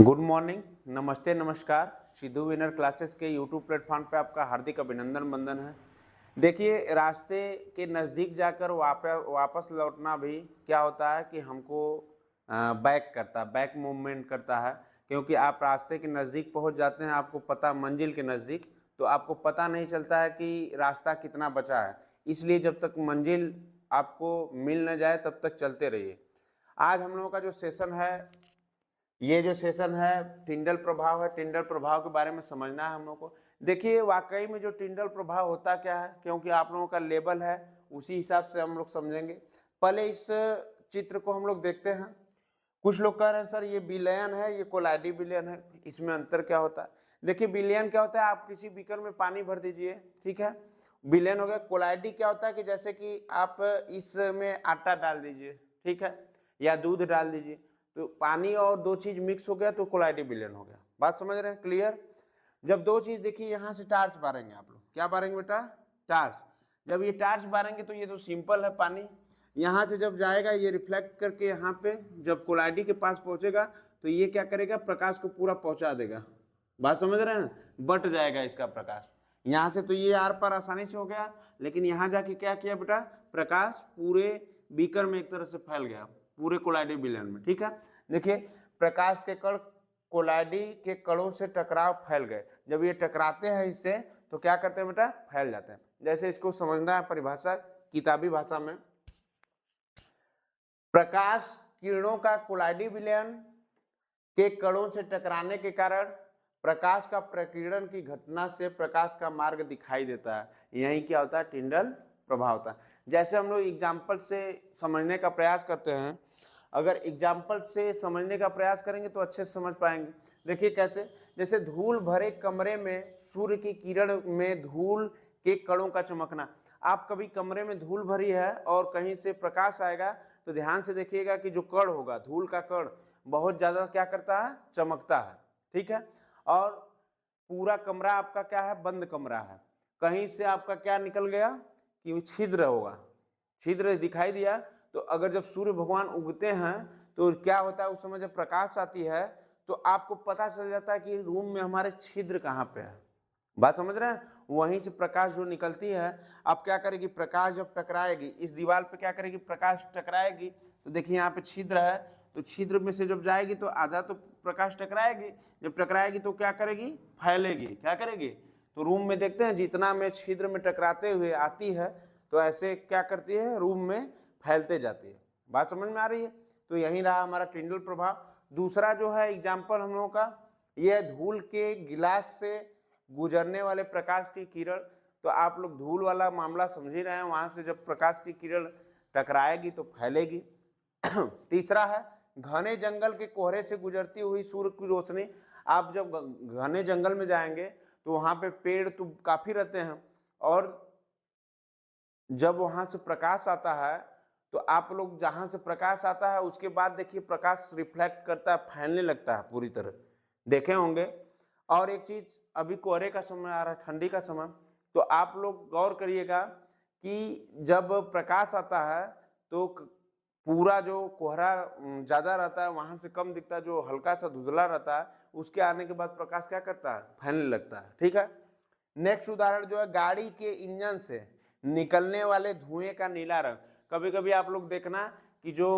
Good morning, नमस्ते, नमस्कार। Sidhu winner classes के यूट्यूब प्लेटफॉर्म पे आपका हार्दिक अभिनंदन वंदन है। देखिए, रास्ते के नज़दीक जाकर वापस लौटना भी क्या होता है कि हमको बैक मूवमेंट करता है, क्योंकि आप रास्ते के नज़दीक पहुंच जाते हैं, आपको पता मंजिल के नज़दीक, तो आपको पता नहीं चलता है कि रास्ता कितना बचा है। इसलिए जब तक मंजिल आपको मिल न जाए तब तक चलते रहिए। आज हम लोगों का जो सेशन है, ये जो सेशन है टिंडल प्रभाव है। टिंडल प्रभाव के बारे में समझना है हम लोग को। देखिए, वाकई में जो टिंडल प्रभाव होता क्या है, क्योंकि आप लोगों का लेवल है उसी हिसाब से हम लोग समझेंगे। पहले इस चित्र को हम लोग देखते हैं। कुछ लोग कह रहे हैं सर ये विलयन है, ये कोलाइडी विलयन है, इसमें अंतर क्या होता है? देखिए, विलयन क्या होता है, आप किसी बीकर में पानी भर दीजिए, ठीक है, विलयन हो गया। कोलाइडी क्या होता है कि जैसे कि आप इसमें आटा डाल दीजिए, ठीक है, या दूध डाल दीजिए, तो पानी और दो चीज मिक्स हो गया तो कोलाइडी विलयन हो गया। बात समझ रहे हैं? क्लियर? जब दो चीज, देखिए यहाँ से टार्च बारेंगे आप लोग, क्या बारेंगे बेटा? टार्च। जब ये टार्च बारेंगे तो ये तो सिंपल है, पानी यहाँ से जब जाएगा ये रिफ्लेक्ट करके यहाँ पे जब कोलाइडी के पास पहुंचेगा तो ये क्या करेगा, प्रकाश को पूरा पहुंचा देगा। बात समझ रहे हैं? बट जाएगा इसका प्रकाश। यहाँ से तो ये आर पार आसानी से हो गया, लेकिन यहाँ जाके क्या किया बेटा, प्रकाश पूरे बीकर में एक तरह से फैल गया, पूरे कोलाइडी विलयन में। ठीक है, देखिए, प्रकाश के कण कोलाइडी के कणों से टकराव फैल गए। जब ये टकराते हैं इससे तो क्या करते हैं बेटा, फैल जाते हैं। जैसे इसको समझना है परिभाषा किताबी भाषा में, प्रकाश किरणों का कोलाइडी विलयन के कणों से टकराने के कारण प्रकाश का प्रकीर्णन की घटना से प्रकाश का मार्ग दिखाई देता है। यही क्या होता है, टिंडल प्रभाव होता है। जैसे हम लोग एग्जाम्पल से समझने का प्रयास करते हैं, अगर एग्जाम्पल से समझने का प्रयास करेंगे तो अच्छे से समझ पाएंगे। देखिए कैसे, जैसे धूल भरे कमरे में सूर्य की किरण में धूल के कणों का चमकना। आप कभी कमरे में धूल भरी है और कहीं से प्रकाश आएगा तो ध्यान से देखिएगा कि जो कण होगा, धूल का कण बहुत ज्यादा क्या करता है, चमकता है। ठीक है, और पूरा कमरा आपका क्या है, बंद कमरा है, कहीं से आपका क्या निकल गया कि छिद्र होगा, छिद्र दिखाई दिया, तो अगर जब सूर्य भगवान उगते हैं तो क्या होता है, उस समय जब प्रकाश आती है तो आपको पता चल जाता है कि रूम में हमारे छिद्र कहाँ पे है। बात समझ रहे हैं? वहीं से प्रकाश जो निकलती है, अब क्या करेगी, प्रकाश जब टकराएगी इस दीवार पे, क्या करेगी, प्रकाश टकराएगी, तो देखिए यहाँ पे छिद्र है, तो छिद्र में से जब जाएगी तो आधा तो प्रकाश टकराएगी, जब टकराएगी तो क्या करेगी, फैलेगी। क्या करेगी, तो रूम में देखते हैं जितना में छिद्र में टकराते हुए आती है तो ऐसे क्या करती है, रूम में फैलते जाती है। बात समझ में आ रही है? तो यही रहा हमारा टिंडल प्रभाव। दूसरा जो है एग्जाम्पल हम लोगों का, यह धूल के गिलास से गुजरने वाले प्रकाश की किरण। तो आप लोग धूल वाला मामला समझ ही रहे हैं, वहां से जब प्रकाश की किरण टकराएगी तो फैलेगी। तीसरा है घने जंगल के कोहरे से गुजरती हुई सूर्य की रोशनी। आप जब घने जंगल में जाएंगे तो वहां पे पेड़ तो काफी रहते हैं, और जब वहां से प्रकाश आता है तो आप लोग जहां से प्रकाश आता है उसके बाद देखिए प्रकाश रिफ्लेक्ट करता है, फैलने लगता है पूरी तरह, देखे होंगे। और एक चीज, अभी कोहरे का समय आ रहा है, ठंडी का समय, तो आप लोग गौर करिएगा कि जब प्रकाश आता है तो पूरा जो कोहरा ज्यादा रहता है वहां से कम दिखता है, जो हल्का सा धुंधला रहता है उसके आने के बाद प्रकाश क्या करता है, फैलने लगता है। ठीक है, नेक्स्ट उदाहरण जो है, गाड़ी के इंजन से निकलने वाले धुएं का नीला रंग। कभी कभी आप लोग देखना कि जो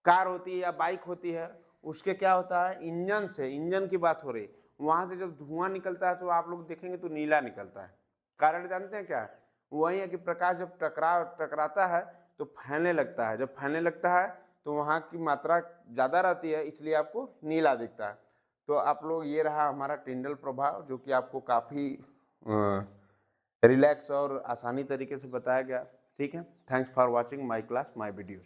कार होती है या बाइक होती है उसके क्या होता है, इंजन से, इंजन की बात हो रही, वहां से जब धुआं निकलता है तो आप लोग देखेंगे तो नीला निकलता है। कारण जानते हैं क्या है? वही है कि प्रकाश जब टकराता है तो फैलने लगता है, जब फैलने लगता है तो वहां की मात्रा ज्यादा रहती है, इसलिए आपको नीला दिखता है। तो आप लोग, ये रहा हमारा टिंडल प्रभाव, जो कि आपको काफी रिलैक्स और आसानी तरीके से बताया गया। ठीक है, thanks for watching my class, my video.